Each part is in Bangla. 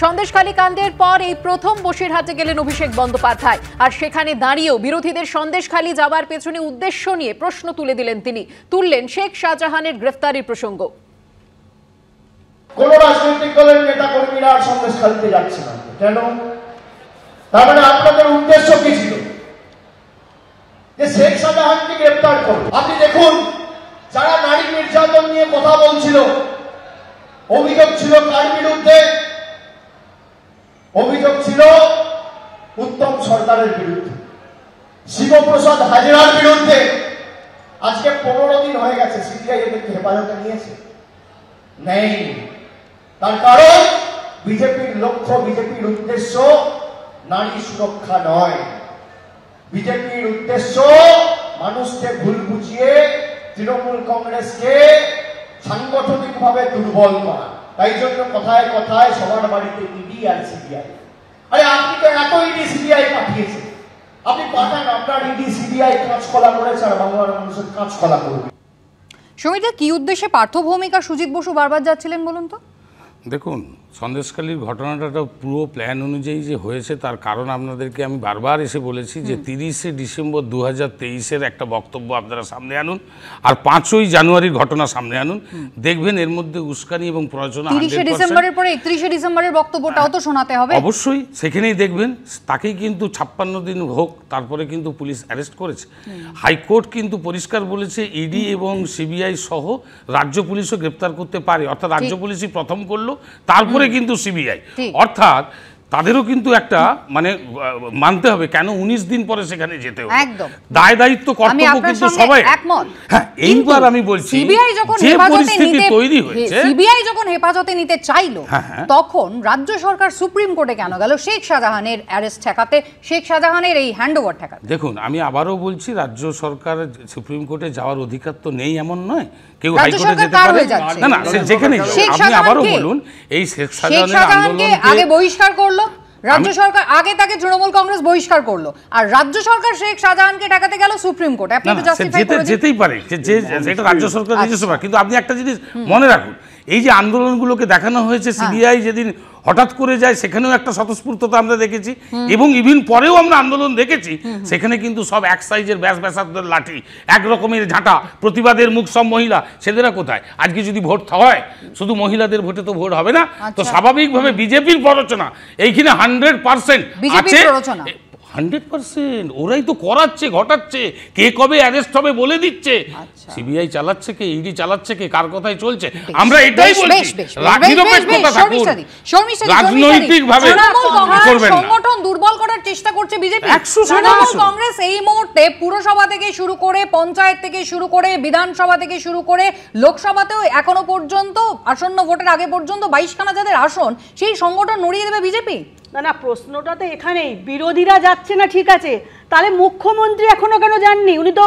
সন্দেশখালী কাণ্ডের পর এই প্রথম বসিরহাটে গেলেন অভিষেক বন্দ্যোপাধ্যায়। আর সেখানে দাঁড়িয়েও বিরোধীদের সন্দেশখালী যাওয়ার পেছনে উদ্দেশ্য নিয়ে প্রশ্ন তুলে দিলেন তিনি। তুললেন শেখ শাহজাহানের গ্রেফতারির প্রসঙ্গ। কোন রাজনৈতিক দলের নেতা কর্মীরা সন্দেশখালীতে যাচ্ছে না কেন? তার মানে আপনাদের উদ্দেশ্য কি ছিল? যে শেখ শাহজাহানকে গ্রেফতার করুন। আপনি দেখুন, যারা নারী নির্যাতন নিয়ে কথা বলছিল, অভিযোগ ছিল কার বিরুদ্ধে? অভিযোগ ছিল উত্তম সরকারের বিরুদ্ধে, শিবপ্রসাদ হাজরার বিরুদ্ধে। আজকে 15 দিন হয়ে গেছে, সিবিআই এদেরকে হেফাজতে নিয়েছে? নেই। তার কারণ বিজেপির লক্ষ্য, বিজেপির উদ্দেশ্য নারী সুরক্ষা নয়। বিজেপির উদ্দেশ্য মানুষকে ভুল বুঝিয়ে তৃণমূল কংগ্রেসকে সাংগঠনিকভাবে দুর্বল করা। তাই জন্য কথায় কথায় সবার বাড়িতে ইডি আর সিবিআই। আরে আপনি তো এত ইডি সিবিআই পাঠিয়েছেন, আপনি পাঠান, আপনার ইডি সিবিআই কাঁচকলা করেছে আর বাংলার মানুষের কাঁচকলা করবে। সমিতা, কি উদ্দেশ্যে পার্থ ভৌমিক আর সুজিত বসু বারবার যাচ্ছিলেন বলুন তো? দেখুন, সন্দেশখালীর ঘটনাটা পুরো প্ল্যান অনুযায়ী যে হয়েছে তার কারণ আপনাদেরকে আমি বারবার এসে বলেছি যে 30শে ডিসেম্বর 2023-এর একটা বক্তব্য আপনারা সামনে আনুন, আর 5ই জানুয়ারির ঘটনা সামনে আনুন, দেখবেন এর মধ্যে উস্কানি এবং প্ররোচনা। 30শে ডিসেম্বরের পরে 31শে ডিসেম্বরের বক্তব্যটাও তো শোনাতে হবে। অবশ্যই, সেখানেই দেখবেন তাকেই কিন্তু 56 দিন হোক তারপরে কিন্তু পুলিশ অ্যারেস্ট করেছে। হাইকোর্ট কিন্তু পরিষ্কার বলেছে ইডি এবং সিবিআই সহ রাজ্য পুলিশও গ্রেপ্তার করতে পারে, অর্থাৎ রাজ্য পুলিশই প্রথম করলো, তারপরে কিন্তু সিবিআই। অর্থাৎ তাদেরও কিন্তু একটা মানে মানতে হবে কেন 19 দিন পরে সেখানে যেতে হবে। দায় দায়িত্ব কর্তব্য কিন্তু সবাই একমত। হ্যাঁ, এইবার আমি বলছি যে পরিস্থিতি তৈরি হয়েছে, সিবিআই যখন হেফাজতে নিতে চাইলো তখন রাজ্য সরকার সুপ্রিম কোর্টে কেন গেল শেখ শাহজাহানের অ্যারেস্ট ঠেকাতে, শেখ শাহজাহানের এই হ্যান্ডওভার ঠেকাতে? দেখুন, আমি আবারও বলছি, রাজ্য সরকার সুপ্রিম কোর্টে যাওয়ার অধিকার তো নেই এমন নয়, কেউ হাইকোর্টে যেতে পারে না। না, যেখানে আপনি আবারও বলুন, এই শেখ শাহজাহানকে আগে বহিষ্কার করলো রাজ্য সরকার, আগে তাকে তৃণমূল কংগ্রেস বহিষ্কার করলো, আর রাজ্য সরকার শেখ শাহজাহানকে ঠেকাতে গেল সুপ্রিম কোর্টে। আপনি তো জাস্টিফাই করে যেতেই পারে যে এটা রাজ্য সরকার নিজস্ব ব্যাপার, কিন্তু আপনি একটা জিনিস মনে রাখুন, এই যে আন্দোলনগুলোকে দেখানো হয়েছে, সিবিআই যেদিন হঠাৎ করে যায় সেখানেও একটা স্বতঃস্ফূর্ততা আমরা দেখেছি, এবং ইভিন পরেও আমরা আন্দোলন দেখেছি, সেখানে কিন্তু সব এক সাইজের ব্যাসাদের লাঠি, এক রকমের ঝাঁটা, প্রতিবাদের মুখ সব মহিলা, সেদেরা কোথায়? আজকে যদি ভোট হয়, শুধু মহিলাদের ভোটে তো ভোট হবে না, তো স্বাভাবিকভাবে বিজেপির প্ররোচনা এইখানে 100% আছে। 100% ওরাই তো করাচ্ছে, ঘটাচ্ছে, কে কবে অ্যারেস্ট হবে বলে দিচ্ছে। সিবিআই চালাচ্ছে কে, ইডি চালাচ্ছে কে, কার কথাই চলছে? আমরা এটাই বলছি, রাজনৈতিকতা থাকুন, রাজনৈতিকভাবে করবেন না। সংগঠন দুর্বল করার চেষ্টা করছে বিজেপি। তৃণমূল কংগ্রেস এই মুহূর্তে পুরসভা থেকে শুরু করে, পঞ্চায়েত থেকে শুরু করে, বিধানসভা থেকে শুরু করে, লোকসভাতেও এখনো পর্যন্ত আসন্ন ভোটের আগে পর্যন্ত 22খানা যাদের আসন, সেই সংগঠন নড়িয়ে দেবে বিজেপি। না না, প্রশ্নটা তো এখানেই, বিরোধীরা যাচ্ছে না ঠিক আছে, তাহলে মুখ্যমন্ত্রী এখনো কেন যাননি? উনি তো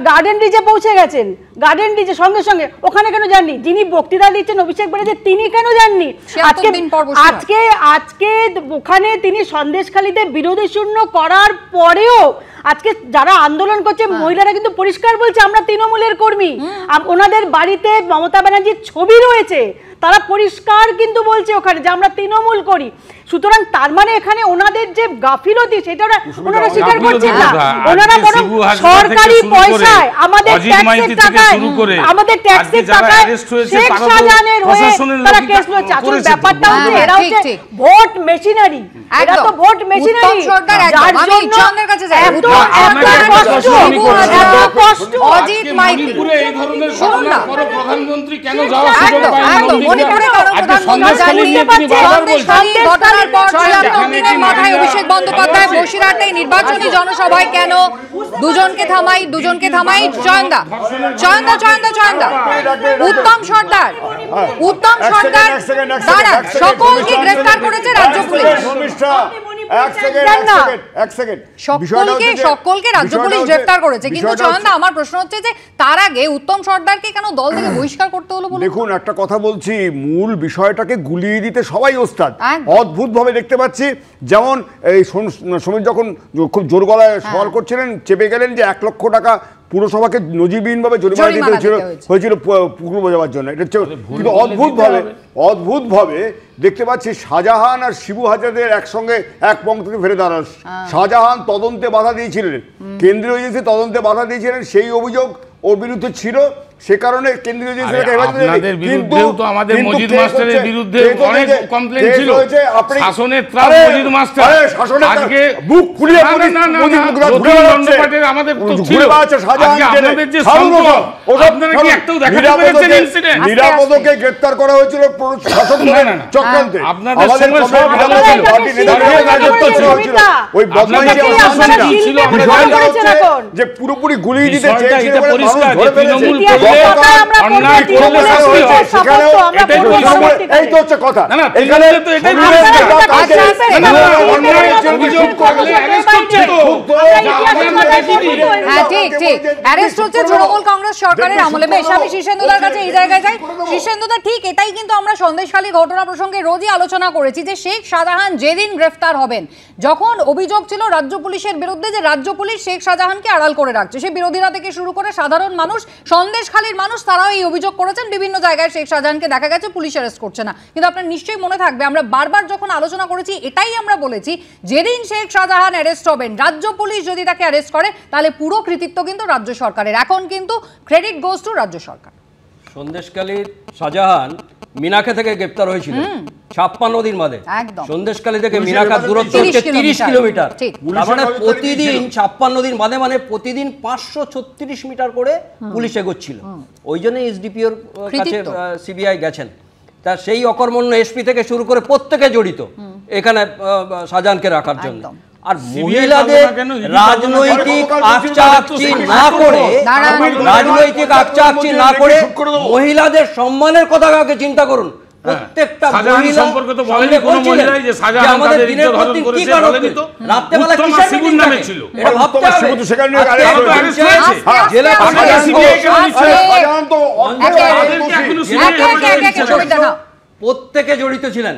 গার্ডেন রিজে পৌঁছে গেছেন, গার্ডেন রিজে সঙ্গে সঙ্গে ওখানে কেন যাননি? যিনি বক্তৃতা দিচ্ছেন অভিষেক ব্যানার্জি, তিনি কেন যাননি? আজকে ওখানে তিনি সন্দেশখালীতে বিরোধী শূন্য করার পরেও আজকে যারা আন্দোলন করছে মহিলারা কিন্তু পরিষ্কার বলছে আমরা তৃণমূলের কর্মী, ওনাদের বাড়িতে মমতা ব্যানার্জির ছবি রয়েছে, তারা পরিষ্কার কিন্তু বলছে ওখানে যে আমরা তৃণমূল করি। সুতরাং তার মানে এখানে ওনাদের যে গাফিলতি সেটা ওনারা স্বীকার করছেন না। ওনারা বরং সরকারি পয়সায়, আমাদের ট্যাক্সের টাকায়, আমাদের ট্যাক্সের টাকায় শেখ শাহজাহানের হয়ে তারা কেস লড়ছে। আসলে ব্যাপারটা হচ্ছে এরা হচ্ছে ভোট মেশিনারি, এরা তো ভোট মেশিনারি। যার জন্য এত কষ্ট অজিত মাইতি এই ধরনের ঘটনা পরে প্রধানমন্ত্রী কেন যাওয়া সুযোগ পায় না? অভিষেক বন্দ্যোপাধ্যায় বসিরহাটে নির্বাচনী জনসভায় কেন দুজনকে থামাই জয়ন্দা উত্তম সর্দার তারা সকলকে গ্রেফতার করেছে রাজ্য পুলিশ। সকলকে রাজ্য পুলিশ গ্রেফতার করেছে, কিন্তু জয়ন্দা আমার প্রশ্ন হচ্ছে যে তার আগে উত্তম সর্দারকে কেন দল থেকে বহিষ্কার করতে হলো? দেখুন, একটা কথা বলছি, মূল বিষয়টাকে গুলিয়ে দিতে সবাই ওস্তাদ। অদ্ভুত ভাবে দেখতে পাচ্ছি, যেমন এই সমীর যখন খুব জোর গলায় সওয়াল করছিলেন, চেপে গেলেন যে 1 লক্ষ টাকা পুরসভাকে নজিরবিহীনভাবে জরিমানা দিতে হয়েছিল পুকুর বোঝাবার জন্য। এটা হচ্ছে কিন্তু অদ্ভুতভাবে দেখতে পাচ্ছি শাহজাহান আর শিবু হাজাদের একসঙ্গে এক পঙ্ক্তিতে ফেলে দাঁড়াল। শাহজাহান তদন্তে বাধা দিয়েছিলেন, কেন্দ্রীয় এজেন্সি তদন্তে বাধা দিয়েছিলেন, সেই অভিযোগ ওর বিরুদ্ধে ছিল, সে কারণে কেন্দ্রীয় এজেন্সিকে আপনাদের বিরুদ্ধেও তো আমাদের মজিদ মাস্টারের বিরুদ্ধে অনেক কমপ্লেইন ছিল। শাসনের ত্রাস মজিদ মাস্টার আজকে বুক খুলিয়ে আমাদের তো ছিল। আপনাদের যে সম্পদ আপনারা কি একটাও দেখাতে পেরেছেন ইনসিডেন্ট? নিরাপদকে গ্রেফতার করা হয়েছিল শাসক দলের চক্রান্তে। আপনাদের সময় সব পার্টি নেতাদের রাজত্ব ছিল, ওই বদমাইশি ছিল যে পুরোপুরি গুলি দিতে চেয়েছিল বলে পরিষ্কার যে তৃণমূল অন্যায় করলে এই তো হচ্ছে কথা। এখানে তো এটাই অভিযোগ করলে অ্যারেস্ট হচ্ছে। হ্যাঁ ঠিক ঠিক অ্যারেস্ট হচ্ছে তৃণমূল কংগ্রেস সরকারের আমলে। বেশ, আমি শীর্ষেন্দুদার কাছে এই জায়গায় যাই। শীর্ষেন্দুদা, ঠিক এটাই কিন্তু আমরা সন্দেশখালী ঘটনা প্রসঙ্গে রোজই আলোচনা করেছি যে শেখ শাহজাহান যেদিন গ্রেফতার হবেন, যখন অভিযোগ ছিল রাজ্য পুলিশের বিরুদ্ধে যে রাজ্য পুলিশ শেখ শাহজাহানকে আড়াল করে রাখছে, সে বিরোধীরা থেকে শুরু করে সাধারণ মানুষ, সন্দেশখালীর মানুষ, তারাও এই অভিযোগ করেছেন। বিভিন্ন জায়গায় শেখ শাহজাহানকে দেখা গেছে পুলিশ অ্যারেস্ট করছে না। কিন্তু আপনার নিশ্চয়ই মনে থাকবে আমরা বারবার যখন আলোচনা করেছি এটাই আমরা বলেছি, যেদিন শেখ শাহজাহান অ্যারেস্ট হবেন, রাজ্য পুলিশ যদি তাকে অ্যারেস্ট করে তাহলে পুরো কৃতিত্ব কিন্তু রাজ্য সরকারের। এখন কিন্তু ক্রেডিট গোজ টু রাজ্য সরকার। সন্দেশখালীর শাহজাহান মিনাখা থেকে গ্রেপ্তার হয়েছিল 56 দিন বাদে। সন্দেশখালী থেকে মিনাখার দূরত্ব হচ্ছে 30 কিলোমিটার। মানে প্রতিদিন 56 দিন বাদে, মানে প্রতিদিন 536 মিটার করে পুলিশ এগোচ্ছিল। ওই জন্য এসডিপিওর কাছে সিবিআই গেছেন। তা সেই অকর্মণ্য এসপি থেকে শুরু করে প্রত্যেকে জড়িত এখানে শাহজাহানকে রাখার জন্য। আর মহিলাদের রাজনৈতিক আকচাকচি না করে মহিলাদের সম্মানের কথা কাউকে চিন্তা করুন। প্রত্যেকটা মহিলা সম্পর্কে তো বলেনি কোনো মহিলাই যে শাহজাহান তাদের ইজ্জত হরণ করেছে, বলেনি তো। রাত্রেবেলা কিসের শিবুর নামে ছিল এটা ভাবতে হবে। শিবু তো সেখানে আরেস্ট হয়েছে, জেলা প্রশাসন সিবিআই কে নিচ্ছে, শাহজাহান তো প্রত্যেকে জড়িত ছিলেন।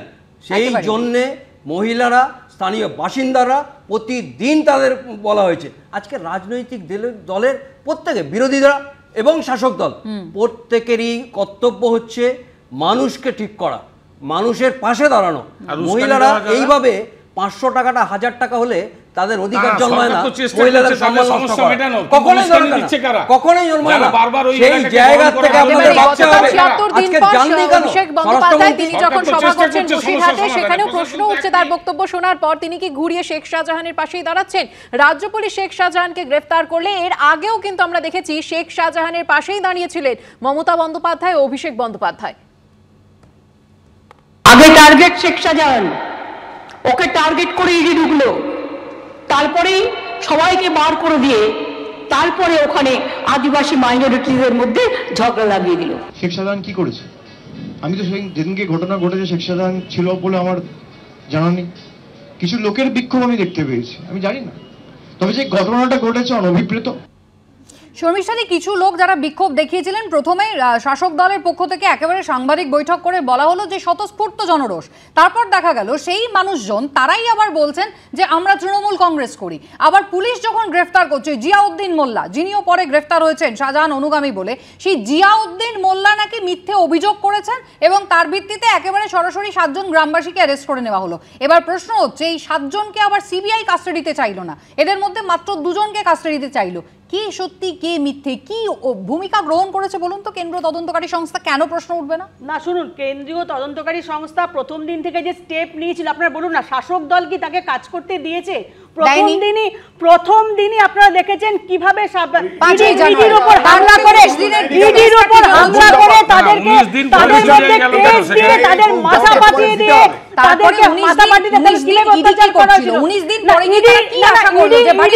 সেই জন্য মহিলারা, স্থানীয় বাসিন্দারা প্রতিদিন তাদের বলা হয়েছে। আজকে রাজনৈতিক দলের প্রত্যেকে, বিরোধীরা এবং শাসক দল, প্রত্যেকেরই কর্তব্য হচ্ছে মানুষকে ঠিক করা, মানুষের পাশে দাঁড়ানো। মহিলারা এইভাবে 500 টাকাটা 1000 টাকা হলে তাদের অধিকার জন্মায় না, মহিলাদের সম্মান নষ্ট করে কখনোই জন্মায় না, কখনোই জন্মায় না। সেই জায়গা থেকে আপনাদের ভাবতে হবে। আজকে জাননি কেন অভিষেক বন্দ্যোপাধ্যায় তিনি যখন সভা করছেন বসিরহাটে, সেখানেও প্রশ্ন উঠছে তার বক্তব্য শোনার পর, তিনি কি ঘুরিয়ে শেখ শাহজাহানের পাশেই দাঁড়াচ্ছেন? রাজ্য পুলিশ শেখ শাহজাহানকে গ্রেফতার করলে এর আগেও কিন্তু আমরা দেখেছি শেখ শাহজাহানের পাশেই দাঁড়িয়েছিলেন মমতা বন্দ্যোপাধ্যায় ও অভিষেক বন্দ্যোপাধ্যায়। আগে টার্গেট শেখ শাহজাহান, ওকে টার্গেট করে ইডি ঢুকলো, তারপরেই সবাইকে বার করে দিয়ে তারপরে ওখানে আদিবাসী মাইনরিটিদের মধ্যে ঝগড়া লাগিয়ে দিল। শেখ শাহজাহান কি করেছে? আমি তো যেদিনকে ঘটনা ঘটেছে শেখ শাহজাহান ছিল বলে আমার জানা নেই। কিছু লোকের বিক্ষোভ আমি দেখতে পেয়েছি, আমি জানি না। তবে যে ঘটনাটা ঘটেছে অনভিপ্রেত। শর্মিষ্ঠাদি, কিছু লোক যারা বিক্ষোভ দেখিয়েছিলেন, প্রথমে শাসক দলের পক্ষ থেকে একেবারে সাংবাদিক বৈঠক করে বলা হলো যে স্বতঃস্ফূর্ত জনরোষ। তারপর দেখা গেল সেই মানুষজন তারাই আবার বলছেন যে আমরা তৃণমূল কংগ্রেস করি। আবার পুলিশ যখন গ্রেফতার করছে জিয়াউদ্দিন মোল্লা, যিনিও পরে গ্রেফতার হয়েছেন শাহজাহান অনুগামী বলে, সেই জিয়াউদ্দিন মোল্লা নাকি মিথ্যে অভিযোগ করেছেন এবং তার ভিত্তিতে একেবারে সরাসরি 7 জন গ্রামবাসীকে অ্যারেস্ট করে নেওয়া হলো। এবার প্রশ্ন হচ্ছে এই 7 জনকে আবার সিবিআই কাস্টাডিতে চাইলো না, এদের মধ্যে মাত্র 2 জনকে কাস্টাডিতে চাইলো। কি সত্যি কে মিথ্যে, কি ভূমিকা গ্রহণ করেছে বলুন তো কেন্দ্রীয় তদন্তকারী সংস্থা? কেন প্রশ্ন উঠবে না? না শুনুন, কেন্দ্রীয় তদন্তকারী সংস্থা প্রথম দিন থেকে যে স্টেপ নিয়েছিল, আপনারা বলুন না, শাসক দল কি তাকে কাজ করতে দিয়েছে? প্রথম দিনই আপনারা দেখেছেন কিভাবে ইডির উপর হামলা করে তাদেরকে তাদের মধ্যে কেস দিয়ে তাদের মাথা পাঠিয়ে দিয়ে তাদেরকে মাথা পাঠিয়ে তাদের গিলে অত্যাচার করা হয়েছিল। 19 দিন পরে কি আশা করলো যে বাড়ি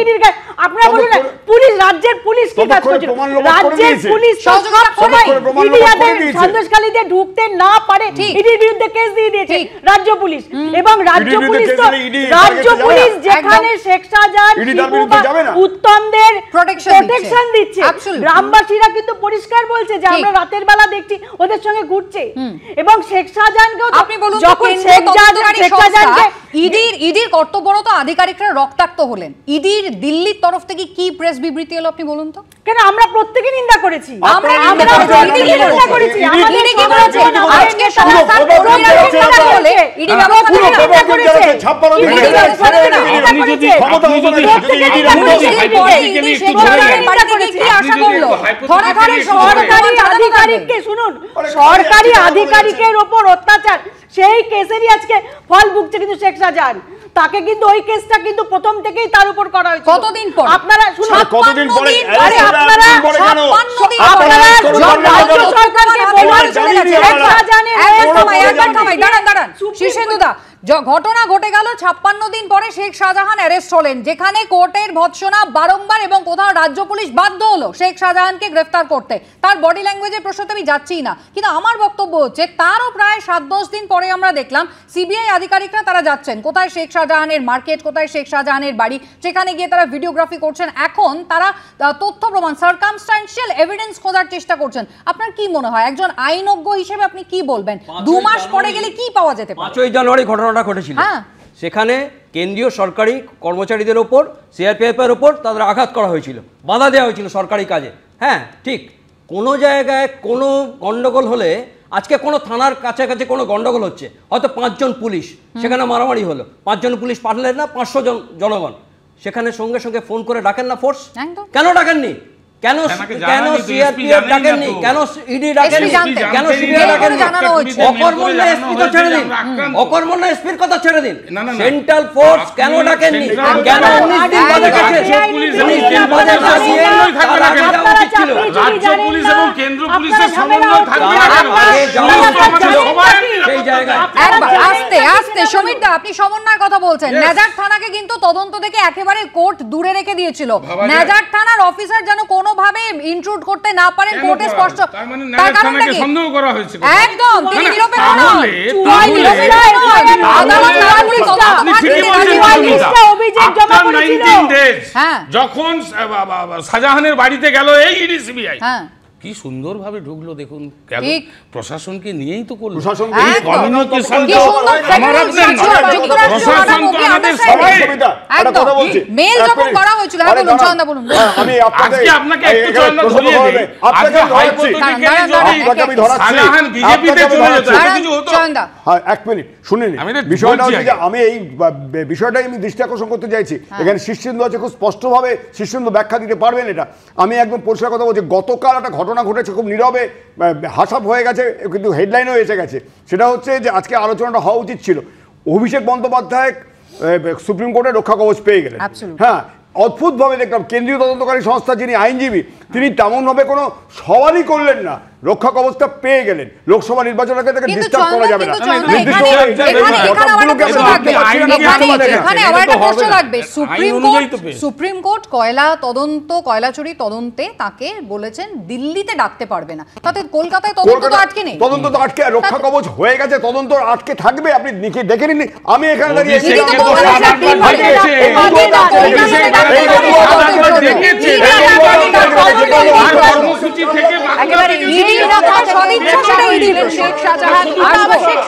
থেকে আপনারা বলুন না, পুলিশ, রাজ্যের পুলিশ কি কাজ করছিল? রাজ্যের পুলিশ সন্দেশখালীতে ঢুকতে না পারে ইডির বিরুদ্ধে কেস দিয়ে দিয়েছে রাজ্য পুলিশ। এবং রাজ্য পুলিশ তো পুলিশ যেখানে শেখ শাহজাহান উত্তমদের প্রোটেকশন দিচ্ছে, গ্রামবাসীরা কিন্তু পরিষ্কার বলছে যে আমরা রাতের বেলা দেখছি ওদের সঙ্গে ঘুরছে। এবং শেখ শাহজাহানকেও যখন শেখ শাহজাহানকে ইডির কর্তব্যরত আধিকারিকরা রক্তাক্ত হলেন, ইডির দিল্লির তরফ থেকে কি প্রেস বিবৃতি এলো আপনি বলুন তো? কেন আমরা প্রত্যেককে নিন্দা করেছি, আমরা নিন্দা করেছি। ইডি কি বলেছে? আজকে সংস্থার কর্মীরা নিন্দা করলে ইডি ব্যবস্থা নিন্দা করেছে। সরকারি আধিকারিকের উপর অত্যাচার, সেই কেসেরই আজকে ফল ভুগছে কিন্তু শেখ শাহজাহান। তাকে কিন্তু ওই কেসটা কিন্তু প্রথম থেকেই তার উপর করা হয়েছে। কতদিন পর? আপনারা শুনুন, কতদিন পরে? আরে আপনারা 56 দিন আপনারা রাজ্য সরকারকে বলুন শেখ শাহজাহানের দাঁড়ান শীর্ষেন্দুদা, ঘটনা ঘটে গেল 56 দিন পরে শেখ শাহজাহান অ্যারেস্ট হলেন, যেখানে কোর্টের ভৎসনা বারংবার এবং কোথাও রাজ্য পুলিশ বাধ্য হলো শেখ শাহজাহানকে গ্রেফতার করতে। তার বডি ল্যাঙ্গুয়েজের প্রশ্নতে আমি যাচ্ছিই না, কিন্তু আমার বক্তব্য হচ্ছে তারও প্রায় 7-10 দিন পরে আমরা দেখলাম সিবিআই আধিকারিকরা তারা যাচ্ছেন কোথায় শেখ শাহজাহানের মার্কেট, কোথায় শেখ শাহজাহানের বাড়ি, সেখানে গিয়ে তারা ভিডিওগ্রাফি করছেন। এখন তারা তথ্য প্রমাণ সার্কামস্ট্যান্সিয়াল এভিডেন্স খোঁজার চেষ্টা করছেন। আপনার কি মনে হয় একজন আইনজ্ঞ হিসেবে আপনি কি বলবেন? 2 মাস পরে গেলে কি পাওয়া যেতে পারে? 5ই জানুয়ারি ঘটনাটা ঘটেছিল, সেখানে কেন্দ্রীয় সরকারি কর্মচারীদের ওপর, সিআরপিএফের ওপর তাদের আঘাত করা হয়েছিল, বাধা দেওয়া হয়েছিল সরকারি কাজে। হ্যাঁ ঠিক, কোনো জায়গায় কোনো গন্ডগোল হলে, আজকে কোনো থানার কাছাকাছি কোনো গন্ডগোল হচ্ছে, হয়তো 5 জন পুলিশ, সেখানে মারামারি হলো, 5 জন পুলিশ পাঠালেন না, 500 জন জনগণ, সেখানে সঙ্গে সঙ্গে ফোন করে ডাকেন না ফোর্স? কেন ডাকেননি? কেন সিআরপিএফ ডাকেননি? কেন ইডি ডাকেননি? কেন সিবিআই ডাকেননি? অকর্মণ্য এসপি তো ছেড়ে দিন, অকর্মণ্য এসপির কথা ছেড়ে দিন, সেন্ট্রাল ফোর্স কেন ডাকেননি? কেন 19 দিন বাদে গেছে? 19 দিন বাদে গিয়ে রাজ্য পুলিশ এবং কেন্দ্র পুলিশের সমন্বয় থাকবে সেই জায়গায়। আস্তে আস্তে সমীরদা, আপনি সমন্বয়ের কথা বলছেন, নেজার থানাকে কিন্তু তদন্ত থেকে একেবারে কোর্ট দূরে রেখে দিয়েছিল। নেজার থানার অফিসার যেন কোনোভাবে ইনট্রুড করতে না পারেন কোর্টে স্পষ্ট। তার কারণটা কি? সন্দেহ করা হয়েছে একদম তিনি নিরপেক্ষ নন। আদালত নাগরিক অভিযোগ জমা করেছিল। যখন শাহজাহানের বাড়িতে গেল এই ইডি সিবিআই, কি সুন্দরভাবে ঢুকলো দেখুন, গেল প্রশাসনকে নিয়েই তো করলো। কমিউনিকেশন তো আমার আপনার প্রশাসন তো আমাদের সবাই। মেল যখন করা হয়েছিল, হ্যাঁ বলুন চন্দা বলুন। আমি আজকে আপনাকে একটু চন্দা ধরিয়ে দেই, আজকে হাইকোর্ট থেকে যদি শাহজাহান বিজেপিতে চলে যেত কিছু হতো। হ্যাঁ এক মিনিট শুনুন, বিষয়টা হচ্ছে যে আমি এই বিষয়টাই আমি দৃষ্টি আকর্ষণ করতে চাইছি। এখানে শীর্ষেন্দু আছে, খুব স্পষ্টভাবে শীর্ষেন্দু ব্যাখ্যা দিতে পারবেন এটা। আমি একদম পরিষ্কার কথা বলছি, গতকাল একটা ঘটনা ঘটেছে, খুব নীরবে হাসাপ হয়ে গেছে, কিন্তু হেডলাইনও এসে গেছে। সেটা হচ্ছে যে আজকে আলোচনাটা হওয়া উচিত ছিল, অভিষেক বন্দ্যোপাধ্যায় সুপ্রিম কোর্টে রক্ষা কবচ পেয়ে গেলেন। হ্যাঁ, অদ্ভুতভাবে দেখলাম কেন্দ্রীয় তদন্তকারী সংস্থা যিনি আইনজীবী, তিনি তেমনভাবে কোনো সওয়ালই করলেন না, রক্ষা কবচটা পেয়ে গেলেন। লোকসভা নির্বাচনের ক্ষেত্রে ডিস্টার্ব করা যাবে না। সুপ্রিম কোর্ট কয়লা তদন্ত, কয়লা চুরি তদন্তে তাকে বলেছেন দিল্লিতে ডাকতে পারবে না, তাতে কলকাতায় তদন্ত তো আটকে নেই। তদন্ত তো আটকে, রক্ষা কবচ হয়ে গেছে, তদন্ত আটকে থাকবে। আপনি দেখে নিন, আমি এখানে দাঁড়িয়ে শেখ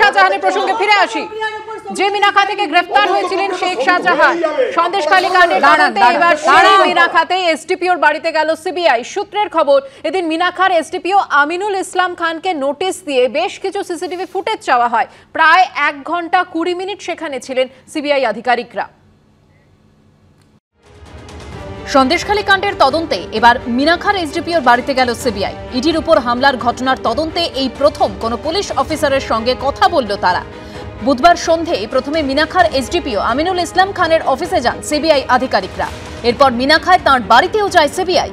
শাহজাহানের প্রসঙ্গে ফিরে আসি। যে মিনাখা থেকে গ্রেফতার হয়েছিলেন শেখ শাহজাহান, সন্দেশখালী কাণ্ডে এবার সেই মিনাখাতে এসডিপিওর বাড়িতে গেল সিবিআই। সূত্রের খবর, এদিন মিনাখার এসডিপিও আমিনুল ইসলাম খানকে নোটিশ দিয়ে বেশ কিছু সিসিটিভি ফুটেজ চাওয়া হয়। প্রায় 1 ঘন্টা 20 মিনিট সেখানে ছিলেন সিবিআই আধিকারিকরা। সন্দেশখালী কাণ্ডের তদন্তে এবার মিনাখার এসডিপিওর বাড়িতে গেল সিবিআই। ইডির উপর হামলার ঘটনার তদন্তে এই প্রথম কোনো পুলিশ অফিসারের সঙ্গে কথা বলল তারা। বুধবার সন্ধ্যায় প্রথমে মিনাখার এসডিপিও আমিনুল ইসলাম খানের অফিসে যান সিবিআই আধিকারিকরা। এরপর মিনাখায় তাঁর বাড়িতেও যায় সিবিআই।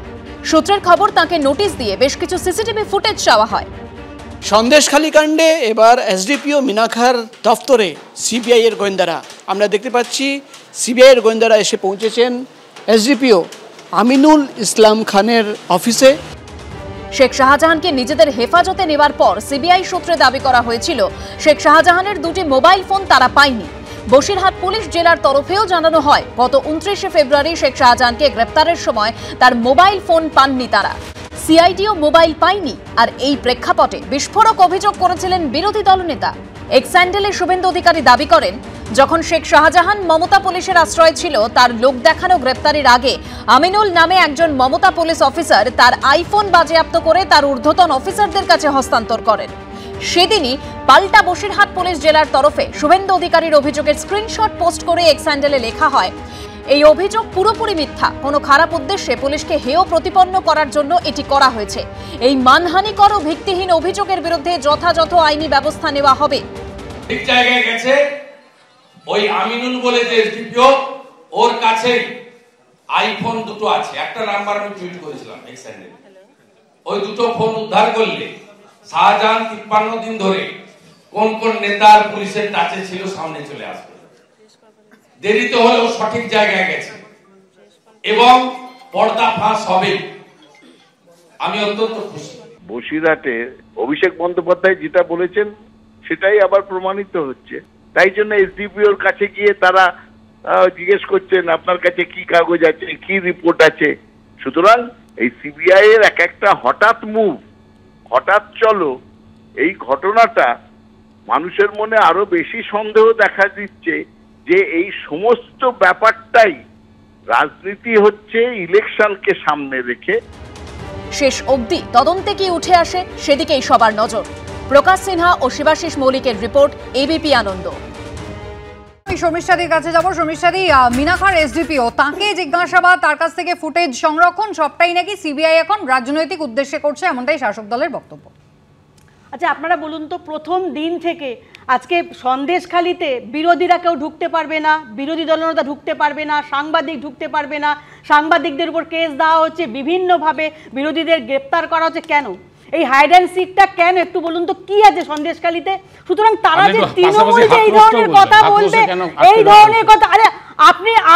সূত্রের খবর, তাকে নোটিশ দিয়ে বেশ কিছু সিসিটিভি ফুটেজ চাওয়া হয়। সন্দেশখালী কাণ্ডে এবার এসডিপিও মিনাখার দফতরে সিবিআই এর গোয়েন্দারা, আমরা দেখতে পাচ্ছি সিবিআই এর গোয়েন্দারা এসে পৌঁছেছেন এসডিপিও আমিনুল ইসলাম খানের অফিসে। শেখ শাহজাহানকে নিজেদের হেফাজতে নেওয়ার পর সিবিআই সূত্রে দাবি করা হয়েছিল শেখ শাহজাহানের 2টি মোবাইল ফোন তারা পায়নি। বসিরহাট পুলিশ জেলার তরফেও জানানো হয়, গত 29 ফেব্রুয়ারি শেখ শাহজাহানকে গ্রেপ্তারের সময় তার মোবাইল ফোন পাননি তারা। সিআইডিও মোবাইল পায়নি। আর এই প্রেক্ষাপটে বিস্ফোরক অভিযোগ করেছিলেন বিরোধী দলনেতা। এক্স স্যান্ডেলে শুভেন্দু অধিকারী দাবি করেন, যখন শেখ শাহজাহান মমতা পুলিশের আশ্রয় ছিল, তার লোক দেখানো গ্রেপ্তারির আগে আমিনুল নামে একজন মমতা পুলিশ অফিসার তার আইফোন বাজেয়াপ্ত করে তার ঊর্ধ্বতন অফিসারদের কাছে হস্তান্তর করেন। সেদিনই পাল্টা বসিরহাট পুলিশ জেলার তরফে শুভেন্দু অধিকারীর অভিযোগের স্ক্রিনশট পোস্ট করে এক্স স্যান্ডেলে লেখা হয়, এই অভিযোগ পুরোপুরি মিথ্যা, কোনো খারাপ উদ্দেশ্যে পুলিশকে হেয় প্রতিপন্ন করার জন্য এটি করা হয়েছে। এই মানহানিকর ও ভিত্তিহীন অভিযোগের বিরুদ্ধে যথাযথ আইনি ব্যবস্থা নেওয়া হবে। এক জায়গায় গেছে ওই আমিনুল বলে যে এসডিপিও, ওর কাছে আইফোন দুটো আছে, একটা নাম্বার আমি টুইট করেছিলাম এক্স স্যান্ডেলে। ওই দুটো ফোন উদ্ধার করলে শাহজাহান 53 দিন ধরে কোন কোন নেতার পুলিশের টাচে ছিল সামনে চলে আসবে। দেরিতে হলেও সঠিক জায়গায় গেছে এবং পর্দা ফাঁস হবে। আমি অত্যন্ত খুশি। বসিরহাটে অভিষেক বন্দ্যোপাধ্যায় যেটা বলেছেন সেটাই আবার প্রমাণিত হচ্ছে। তাই জন্য এসডিপিওর কাছে গিয়ে তারা জিজ্ঞেস করছেন আপনার কাছে কি কাগজ আছে, কি রিপোর্ট আছে। সুতরাং এই সিবিআই এর এক একটা হঠাৎ মুভ, হঠাৎ চলো, এই ঘটনাটা মানুষের মনে আরো বেশি সন্দেহ দেখা দিচ্ছে যে এই সমস্ত ব্যাপারটাই রাজনীতি হচ্ছে ইলেকশনকে সামনে রেখে। শেষ অবধি তদন্তে কি উঠে আসে সেদিকেই সবার নজর। প্রকাশ সিনহা ও শিবাশিস মৌলিকের রিপোর্ট, এবিপি আনন্দ। শর্মিষ্ঠাদির কাছে যাবো। শর্মিষ্ঠাদি, মিনাখার এসডিপিও, তাকে জিজ্ঞাসাবাদ, তার কাছ থেকে ফুটেজ সংরক্ষণ সবটাই নাকি সিবিআই এখন রাজনৈতিক উদ্দেশ্যে করছে, এমনটাই শাসক দলের বক্তব্য। আচ্ছা, আপনারা বলুন তো, প্রথম দিন থেকে আজকে সন্দেশখালিতে বিরোধীরা কেউ ঢুকতে পারবে না, বিরোধী দলনেতা ঢুকতে পারবে না, সাংবাদিক ঢুকতে পারবে না, সাংবাদিকদের উপর কেস দেওয়া হচ্ছে, বিভিন্নভাবে বিরোধীদের গ্রেপ্তার করা হচ্ছে। কেন এই হাইড অ্যান্ড সিকটা, কেন একটু বলুন তো কি আছে সন্দেশখালিতে? সুতরাং তারা যে তৃণমূল যে এই ধরনের কথা বলবে, এই ধরনের কথা, আরে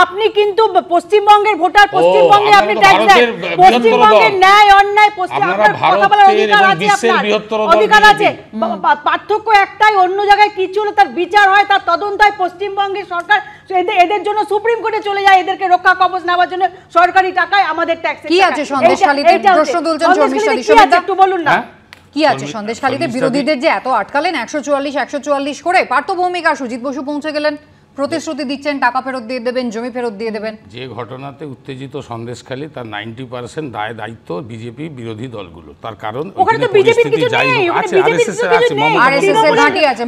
আপনি কিন্তু পশ্চিমবঙ্গের ভোটার, পশ্চিমবঙ্গে আপনি ট্যাক্স দেন, পশ্চিমবঙ্গের ন্যায় অন্যায় আপনার কথা বলার অধিকার আছে, আপনার অধিকার আছে। পার্থক্য একটাই, অন্য জায়গায় কিছু হলে তার বিচার হয়, তার তদন্ত হয়। পশ্চিমবঙ্গের সরকার এদের জন্য সুপ্রিম কোর্টে চলে যায়, এদেরকে রক্ষা কবচ নেওয়ার জন্য সরকারি টাকায় আমাদের ট্যাক্স। কি আছে সন্দেশখালিতে? প্রশ্ন তুলছেন শর্মিষ্ঠাদি, একটু বলুন না কি আছে সন্দেশখালিতে? বিরোধীদের যে এত আটকালেন 144 করে, পার্থ ভৌমিক আর সুজিত বসু পৌঁছে গেলেন, প্রতিশ্রুতি দিচ্ছেন টাকা ফেরত দিয়ে দেবেন, জমি ফেরত দিয়ে দেবেন। যে ঘটনাতে উত্তেজিত সন্দেশখালী, তার 90% দায় দায়িত্ব বিজেপি বিরোধী দলগুলো। তার কারণ ওখানে তো বিজেপির কিছু নেই, ওখানে বিজেপির কিছু নেই, আরএসএস এর ঘাঁটি আছে,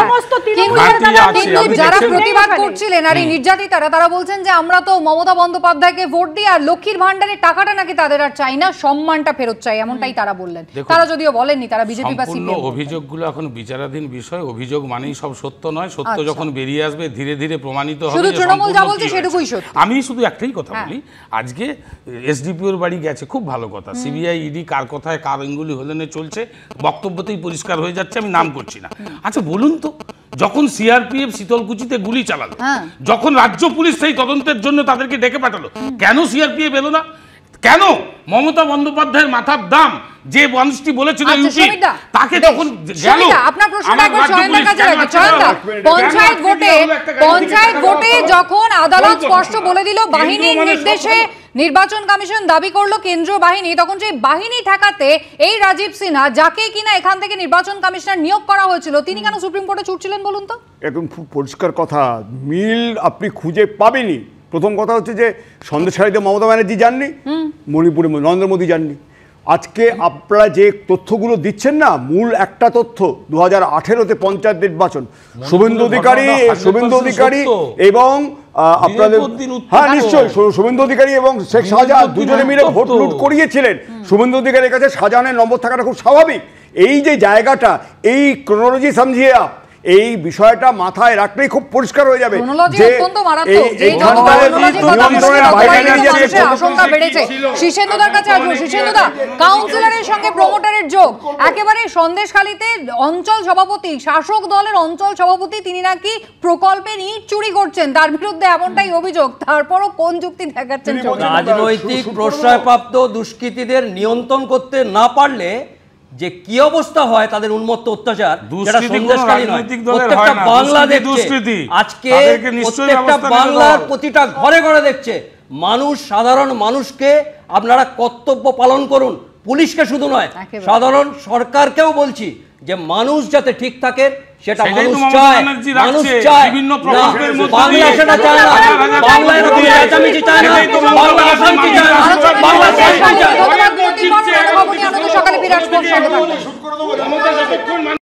সমস্ত কিন্তু যারা প্রতিবাদ করছিলেন আর এই নির্যাতিতারা, তারা বলছেন যে আমরা তো মমতা বন্দ্যোপাধ্যায়কে ভোট দিই আর লক্ষ্মীর ভান্ডারের টাকাটা নাকি তাদের আর চাই না, সম্মানটা ফেরত চাই, এমনটাই তারা বললেন। তারা যদিও বলেননি তারা বিজেপি বা সিপিএম। অভিযোগগুলো এখন বিচারাধীন বিষয়, অভিযোগ মানেই সব সত্য নয়, সত্য যখন বেরিয়ে আসবে ধীরে ধীরে প্রমাণিত হবে। শুধু তৃণমূল যা বলছে সেটুকুই সত্য। আমি শুধু একটাই কথা বলি, আজকে এসডিপিওর বাড়ি গেছে, খুব ভালো কথা। সিবিআই ইডি কার কথায় কার আঙ্গুলি হলেনে চলছে, বক্তব্যতেই পরিষ্কার হয়ে যাচ্ছে, আমি নাম করছি না। আচ্ছা বলুন তো, যখন সিআরপিএফ শীতলকুচিতে গুলি চালালো, যখন রাজ্য পুলিশ সেই তদন্তের জন্য তাদেরকে ডেকে পাঠালো, কেন সিআরপিএফ এলো না? কেন মমতা বন্দ্যোপাধ্যায়ের মাথার দাম যে মানুষটি বলেছিল তাকে তখন গেল? আপনার প্রশ্নটা একবার জয়ন্তার কাছে রাখি। জয়ন্তা, পঞ্চায়েত ভোটে যখন আদালত স্পষ্ট বলে দিল বাহিনীর নির্দেশে নির্বাচন কমিশন দাবি করলো কেন্দ্রীয় বাহিনী, তখন সেই বাহিনী ঠেকাতে এই রাজীব সিনহা, যাকে কিনা এখান থেকে নির্বাচন কমিশনার নিয়োগ করা হয়েছিল, তিনি কেন সুপ্রিম কোর্টে ছুটছিলেন বলুন তো? একদম খুব পরিষ্কার কথা, মিল আপনি খুঁজে পাবেনই। প্রথম কথা হচ্ছে যে সন্দেশখালীতে মমতা ব্যানার্জি যাননি, মণিপুরে নরেন্দ্র মোদী যাননি। আজকে আপনারা যে তথ্যগুলো দিচ্ছেন না, মূল একটা তথ্য 2018-তে পঞ্চায়েত নির্বাচন, শুভেন্দু অধিকারী এবং আপনাদের, হ্যাঁ নিশ্চয়ই, শুভেন্দু অধিকারী এবং শেখ শাহজাহান দুজনে মিলে ভোট লুট করিয়েছিলেন। শুভেন্দু অধিকারীর কাছে শাহজাহানের নম্বর থাকাটা খুব স্বাভাবিক। এই যে জায়গাটা, এই ক্রোনোলজি সামঝিয়ে এই বিষয়টা মাথায় রাখলেই খুব পরিষ্কার হয়ে যাবে যে শীর্ষেন্দুদার কাছে আসবো। শীর্ষেন্দুদা, কাউন্সিলরের সঙ্গে প্রমোটারের যোগ, একেবারে সন্দেশখালীতে অঞ্চল সভাপতি, শাসক দলের অঞ্চল সভাপতি, তিনি নাকি প্রকল্পের ইট চুরি করছেন, তার বিরুদ্ধে এমনটাই অভিযোগ। তারপরও কোন যুক্তি দেখাচ্ছেন? রাজনৈতিক প্রশ্রয়প্রাপ্ত দুষ্কৃতীদের নিয়ন্ত্রণ করতে না পারলে যে কি অবস্থা হয়, তাদের উন্মত্ত অত্যাচার, যেটা সন্দেশখালী নয়, প্রত্যেকটা বাংলা দেখছে আজকে, প্রত্যেকটা বাংলার প্রতিটা ঘরে ঘরে দেখছে মানুষ, সাধারণ মানুষকে আপনারা কর্তব্য পালন করুন, পুলিশকে শুধু নয়, একেবারে। সাধারণ সরকারকেও বলছি যে মানুষ যাতে ঠিক থাকে সেটা সেটাই মানুষ তো মমতা চায়, ব্যানার্জি মানুষ রাখছে, চায় বিভিন্ন না, প্রকল্পের মধ্যে বাংলা দিয়ে সেটা চায় না, বাংলা এরকম চেঁচামেচি চায় না, বাংলা অশান্তি চায় না, বাংলা শান্তি চায়। সকালে ফিরে আসবো সঙ্গে থাকবেন।